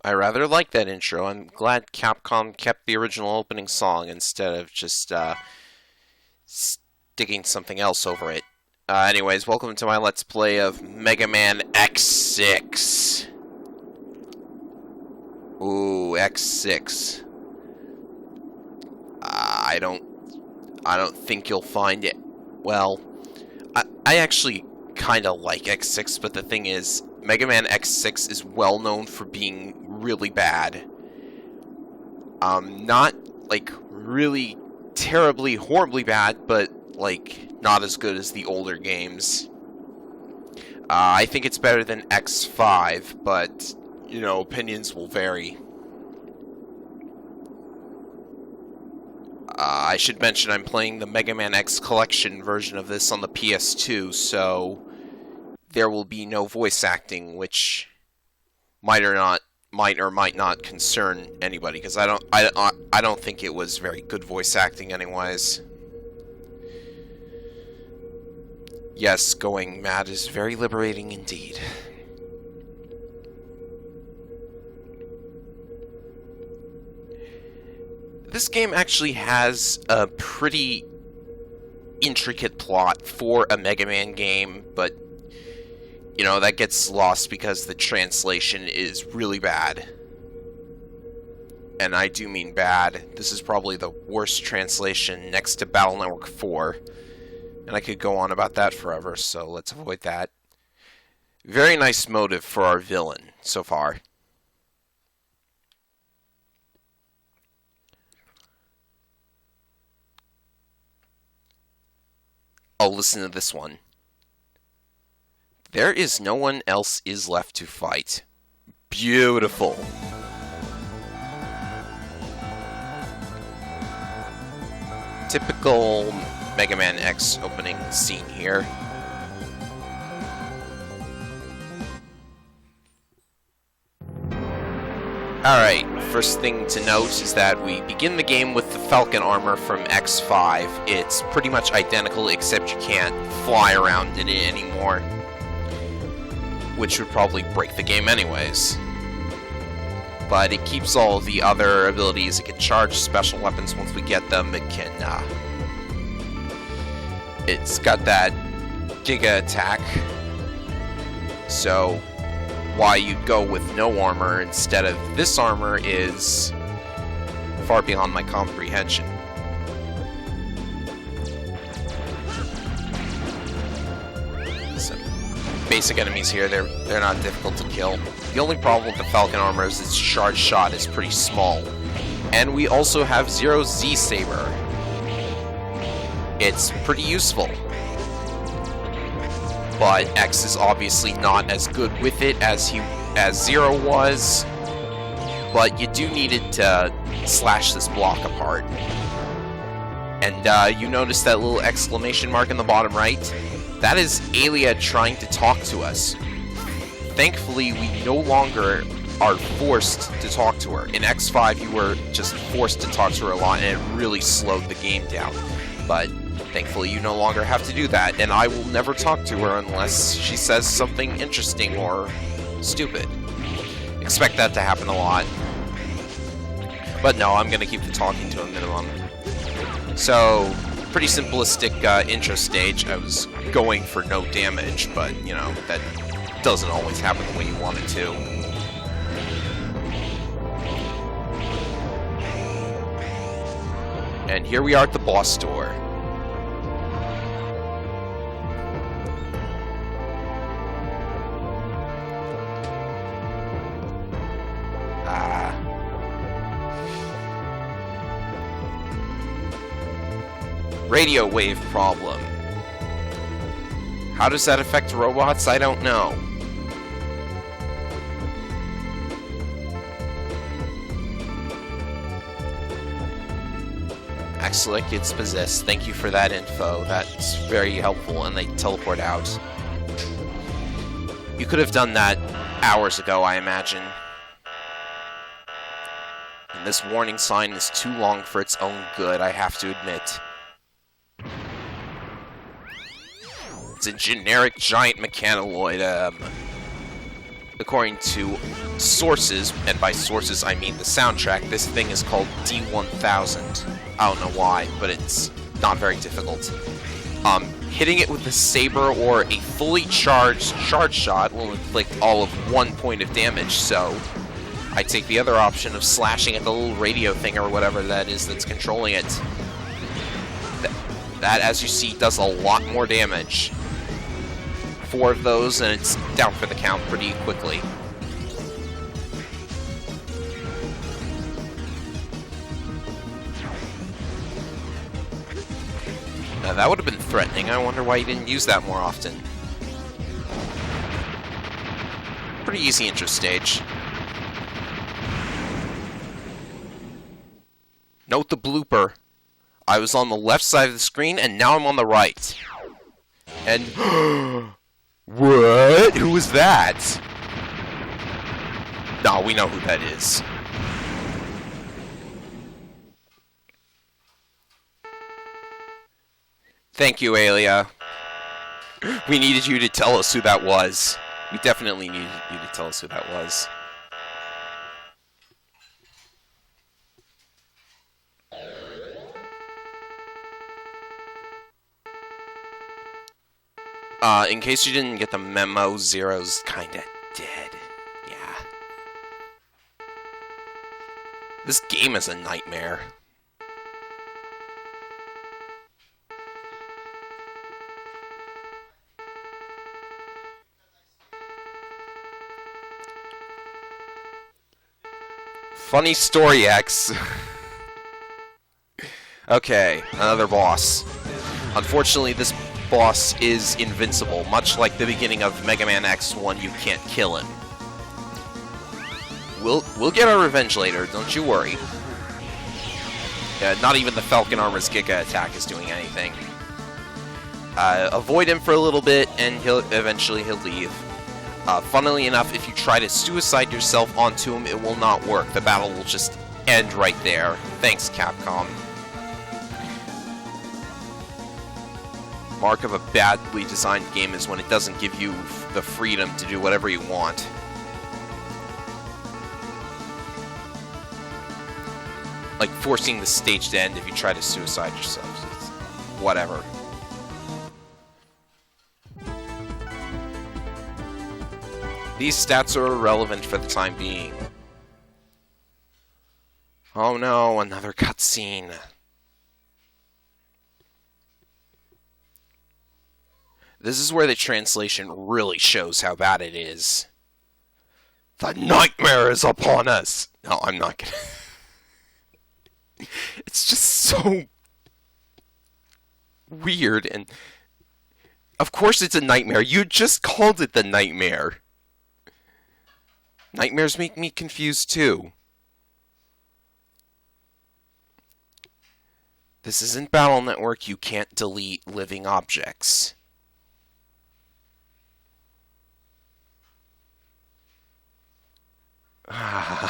I rather like that intro. I'm glad Capcom kept the original opening song instead of just sticking something else over it. Anyways, welcome to my Let's Play of Mega Man X6. Ooh, X6. I don't think you'll find it. Well, I actually kind of like X6, but the thing is, Mega Man X6 is well known for being really bad. Not, like, really terribly, horribly bad, but, like, not as good as the older games. I think it's better than X5, but, you know, opinions will vary. I should mention I'm playing the Mega Man X Collection version of this on the PS2, so there will be no voice acting, which might or might not concern anybody, because I don't think it was very good voice acting anyways. Yes, going mad is very liberating indeed. This game actually has a pretty intricate plot for a Mega Man game, but you know, that gets lost because the translation is really bad. And I do mean bad. This is probably the worst translation next to Battle Network 4. And I could go on about that forever, so let's avoid that. Very nice motive for our villain so far. Oh, listen to this one. There is no one else is left to fight. Beautiful. Typical Mega Man X opening scene here. Alright, first thing to note is that we begin the game with the Falcon armor from X5. It's pretty much identical, except you can't fly around in it anymore, which would probably break the game anyways. But it keeps all the other abilities. It can charge special weapons once we get them. It can, it's got that Giga attack. So why you'd go with no armor instead of this armor is far beyond my comprehension. Some basic enemies here, they're not difficult to kill. The only problem with the Falcon armor is its charge shot is pretty small. And we also have Zero's Z-Saber. It's pretty useful. But X is obviously not as good with it as Zero was. But you do need it to slash this block apart. And you notice that little exclamation mark in the bottom right? That is Alia trying to talk to us. Thankfully, we no longer are forced to talk to her. In X5, you were just forced to talk to her a lot, and it really slowed the game down. But Thankfully, you no longer have to do that, and I will never talk to her unless she says something interesting or stupid. Expect that to happen a lot. But no, I'm going to keep the talking to a minimum. So, pretty simplistic intro stage. I was going for no damage, but, you know, that doesn't always happen the way you want it to. And here we are at the boss door. Radio wave problem. How does that affect robots? I don't know. Excellent, it's possessed. Thank you for that info. That's very helpful, and they teleport out. You could have done that hours ago, I imagine. And this warning sign is too long for its own good, I have to admit. It's a generic giant mechanoid. According to sources, and by sources I mean the soundtrack, this thing is called D1000. I don't know why, but it's not very difficult. Hitting it with a saber or a fully charged charge shot will inflict all of 1 point of damage, so I take the other option of slashing at the little radio thing or whatever that is that's controlling it. That, as you see, does a lot more damage. 4 of those, and it's down for the count pretty quickly. Now, that would have been threatening. I wonder why you didn't use that more often. Pretty easy intro stage. Note the blooper. I was on the left side of the screen, and now I'm on the right. And... What? Who was that? No, we know who that is. Thank you, Alia. We needed you to tell us who that was. We definitely needed you to tell us who that was. In case you didn't get the memo, Zero's kinda dead. Yeah. This game is a nightmare. Funny story, X. Okay, another boss. Unfortunately, this boss is invincible. Much like the beginning of Mega Man X1, you can't kill him. We'll get our revenge later, don't you worry. Not even the Falcon Armor's Giga attack is doing anything. Avoid him for a little bit, and eventually he'll leave. Funnily enough, if you try to suicide yourself onto him, it will not work. The battle will just end right there. Thanks, Capcom. Mark of a badly designed game is when it doesn't give you the freedom to do whatever you want. Like forcing the stage to end if you try to suicide yourself. It's whatever. These stats are irrelevant for the time being. Oh no, another cutscene. This is where the translation really shows how bad it is. The nightmare is upon us! No, I'm not gonna... It's just so... weird, and... Of course it's a nightmare. You just called it the nightmare. Nightmares make me confused, too. This isn't Battle Network. You can't delete living objects. I'm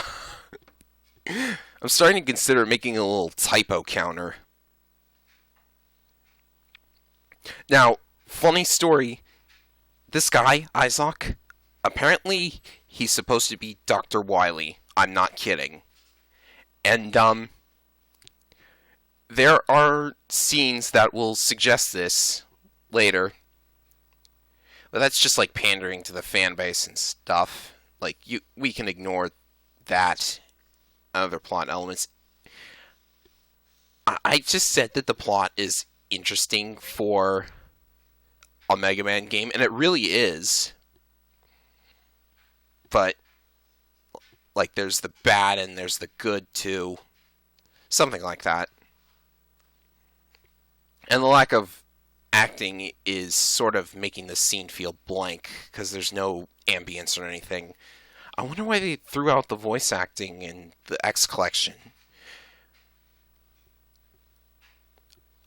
starting to consider making a little typo counter. Now, funny story, this guy, Isaac, apparently he's supposed to be Dr. Wily. I'm not kidding. And, there are scenes that will suggest this later. But that's just like pandering to the fan base and stuff. Like, we can ignore that and other plot elements. I just said that the plot is interesting for a Mega Man game, and it really is. But, like, there's the bad and there's the good, too. Something like that. And the lack of acting is sort of making the scene feel blank, because there's no ambience or anything. I wonder why they threw out the voice acting in the X Collection.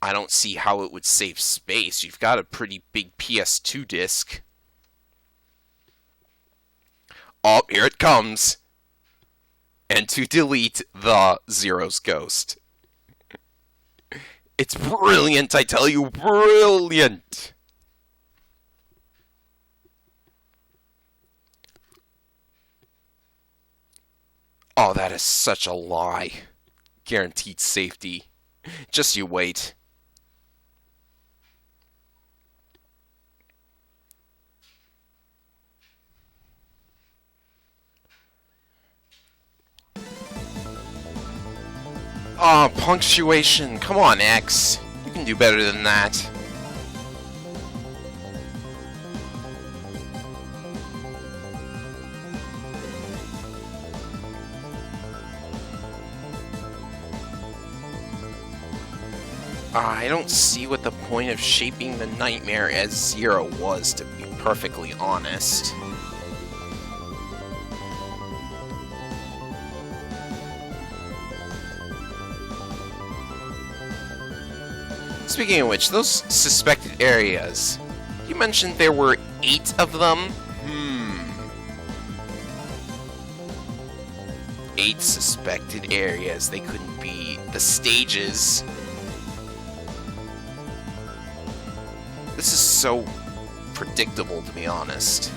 I don't see how it would save space. You've got a pretty big PS2 disc. Oh, here it comes. And to delete the Zero's Ghost. It's brilliant, I tell you, brilliant! Oh, that is such a lie. Guaranteed safety. Just you wait. Oh, punctuation. Come on, X. You can do better than that. I don't see what the point of shaping the nightmare as Zero was, to be perfectly honest. Speaking of which, those suspected areas, you mentioned there were 8 of them? 8 suspected areas. They couldn't be the stages. This is so predictable, to be honest.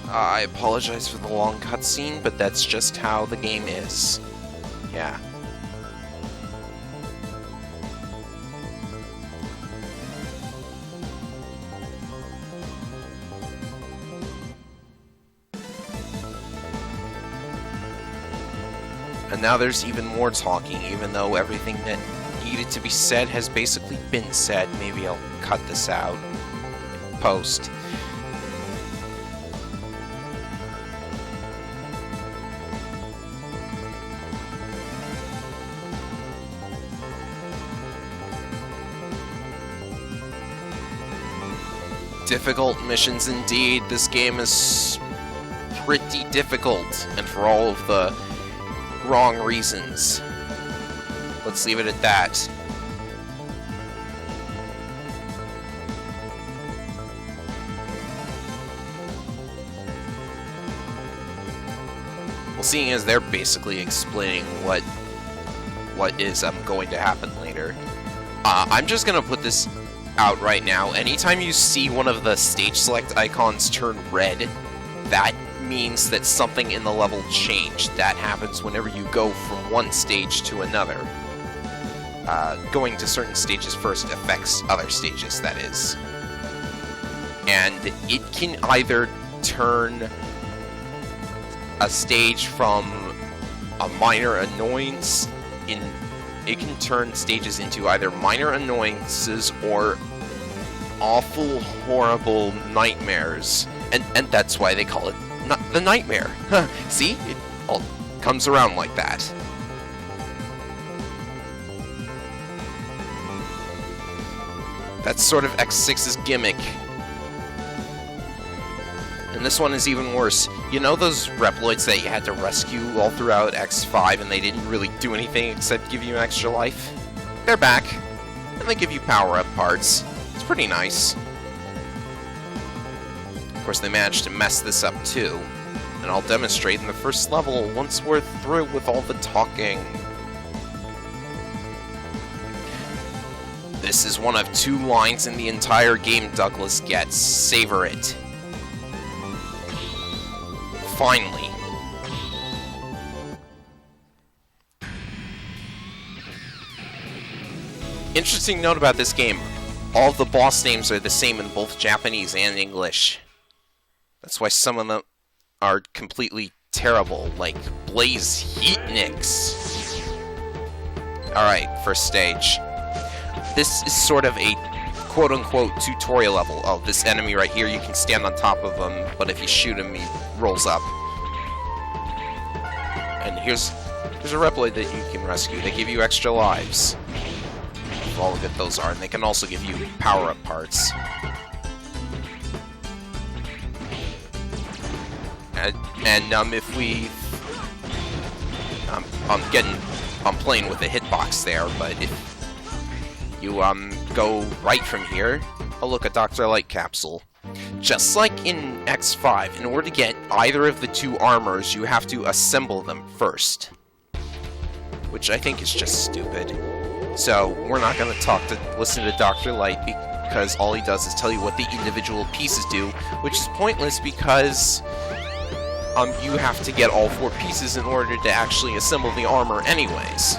I apologize for the long cutscene, but that's just how the game is. Yeah. And now there's even more talking, even though everything that needed to be said has basically been said. Maybe I'll cut this out. Post. Difficult missions indeed. This game is pretty difficult, and for all of the wrong reasons. Let's leave it at that. Well, seeing as they're basically explaining what is going to happen later, I'm just gonna put this out right now. Anytime you see one of the stage select icons turn red, that means that something in the level changed. That happens whenever you go from one stage to another. Going to certain stages first affects other stages, that is. And it can either turn a stage from a minor annoyance it can turn stages into either minor annoyances or awful, horrible nightmares. And that's why they call it the nightmare. See? It all comes around like that. That's sort of X6's gimmick. And this one is even worse. You know those Reploids that you had to rescue all throughout X5 and they didn't really do anything except give you an extra life? They're back, and they give you power-up parts. It's pretty nice. Of course, they managed to mess this up too, and I'll demonstrate in the first level once we're through with all the talking. This is one of 2 lines in the entire game Douglas gets. Savor it. Finally. Interesting note about this game, all of the boss names are the same in both Japanese and English. That's why some of them are completely terrible, like Blaze Heatnix. Alright, first stage. This is sort of a quote-unquote tutorial level. Oh, this enemy right here, you can stand on top of him, but if you shoot him, he rolls up. And here's a Reploid that you can rescue. They give you extra lives. All of it those are, and they can also give you power-up parts. And if we... I'm playing with a hitbox there, but if you go right from here, oh look, a Dr. Light capsule. Just like in X5, in order to get either of the 2 armors, you have to assemble them first. Which I think is just stupid. So, we're not going to listen to Dr. Light because all he does is tell you what the individual pieces do, which is pointless because you have to get all 4 pieces in order to actually assemble the armor anyways.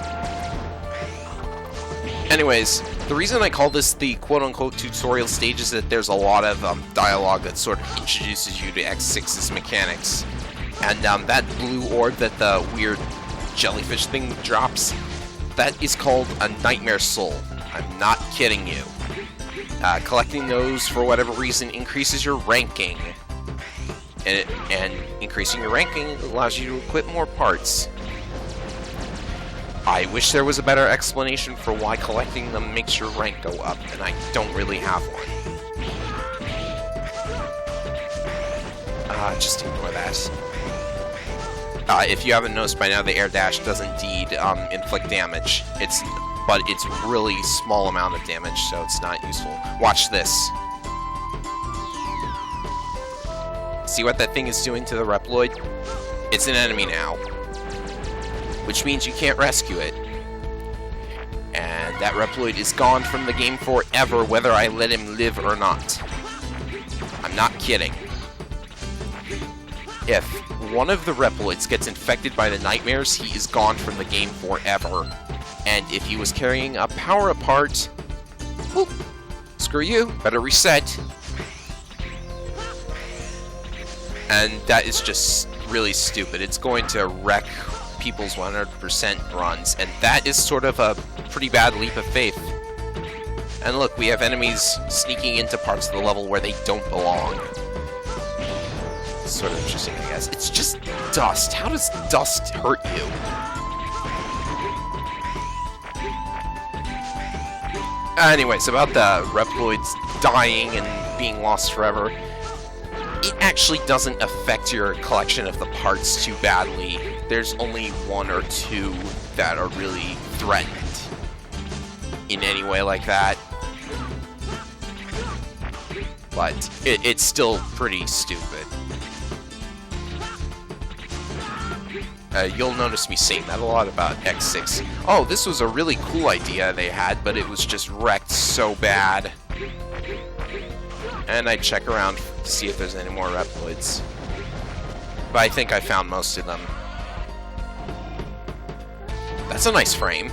Anyways, the reason I call this the quote-unquote tutorial stage is that there's a lot of dialogue that sort of introduces you to X6's mechanics. And that blue orb that the weird jellyfish thing drops, that is called a Nightmare Soul. I'm not kidding you. Collecting those, for whatever reason, increases your ranking. And increasing your ranking allows you to equip more parts. I wish there was a better explanation for why collecting them makes your rank go up, and I don't really have one. Just ignore that. If you haven't noticed by now, the air dash does indeed inflict damage. But it's really small amount of damage, so it's not useful. Watch this. See what that thing is doing to the Reploid? It's an enemy now. Which means you can't rescue it. And that Reploid is gone from the game forever, whether I let him live or not. I'm not kidding. If one of the Reploids gets infected by the nightmares, he is gone from the game forever. And if he was carrying a power-up part, whoop, screw you, better reset. And that is just really stupid. It's going to wreck people's 100% runs, and that is sort of a pretty bad leap of faith. And look, we have enemies sneaking into parts of the level where they don't belong. It's sort of interesting, I guess. It's just dust. How does dust hurt you? Anyways, about the Reploids dying and being lost forever, it actually doesn't affect your collection of the parts too badly. There's only 1 or 2 that are really threatened in any way like that. But it's still pretty stupid. You'll notice me saying that a lot about X6. Oh, this was a really cool idea they had, but it was just wrecked so bad. And I check around to see if there's any more Reploids. But I think I found most of them. That's a nice frame.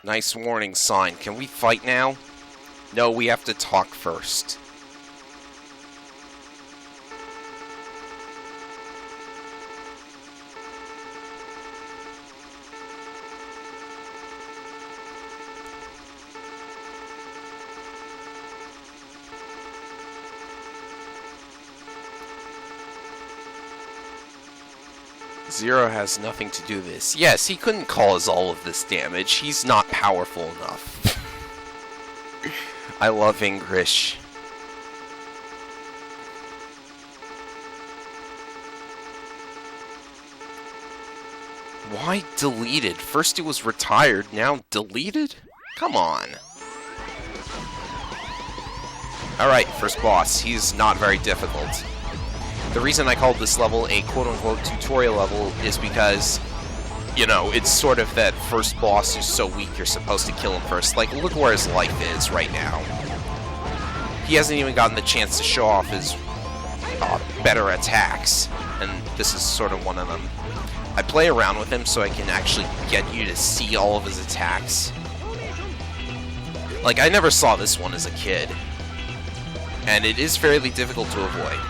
Nice warning sign. Can we fight now? No, we have to talk first. Zero has nothing to do with this. Yes, he couldn't cause all of this damage. He's not powerful enough. I love English. Why deleted? First it was retired, now deleted? Come on. Alright, first boss. He's not very difficult. The reason I called this level a quote-unquote tutorial level is because, you know, it's sort of that first boss who's so weak you're supposed to kill him first. Like, look where his life is right now. He hasn't even gotten the chance to show off his better attacks, and this is sort of one of them. I play around with him so I can actually get you to see all of his attacks. Like, I never saw this one as a kid, and it is fairly difficult to avoid.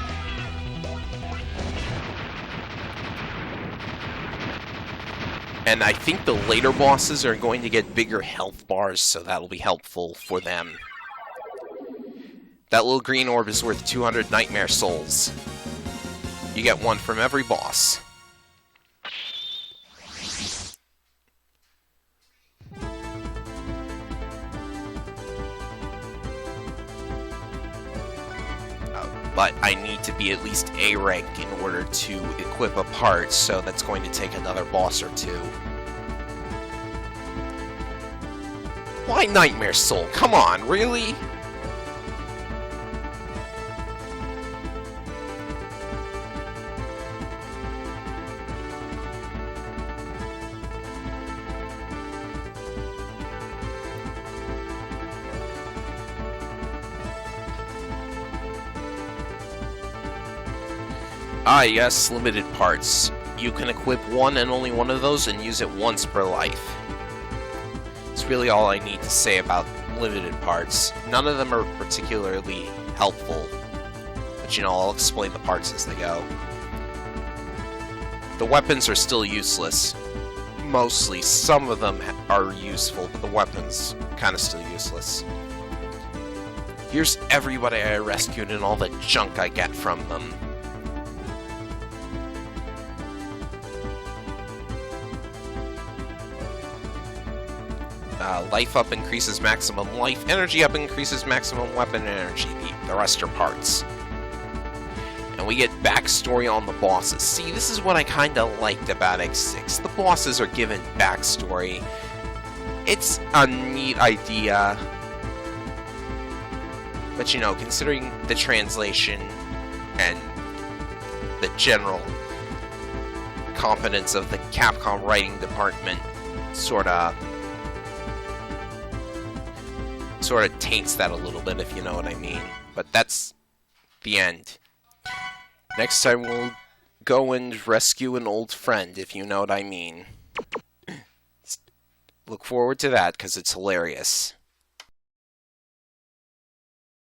And I think the later bosses are going to get bigger health bars, so that'll be helpful for them. That little green orb is worth 200 nightmare souls. You get one from every boss. But I need to be at least A rank in order to equip a part, so that's going to take another boss or two. Why Nightmare Soul? Come on, really? Ah, yes, limited parts. You can equip one and only one of those and use it once per life. It's really all I need to say about limited parts. None of them are particularly helpful, but you know, I'll explain the parts as they go. The weapons are still useless. Mostly. Some of them are useful, but the weapons kind of still useless. Here's everybody I rescued and all the junk I get from them. Life up increases maximum life, energy up increases maximum weapon energy. The rest are parts. And we get backstory on the bosses. See, this is what I kinda liked about X6. The bosses are given backstory. It's a neat idea. But you know, considering the translation and the general competence of the Capcom writing department, sorta taints that a little bit, if you know what I mean. But that's the end. Next time we'll go and rescue an old friend, if you know what I mean. Look forward to that, because it's hilarious.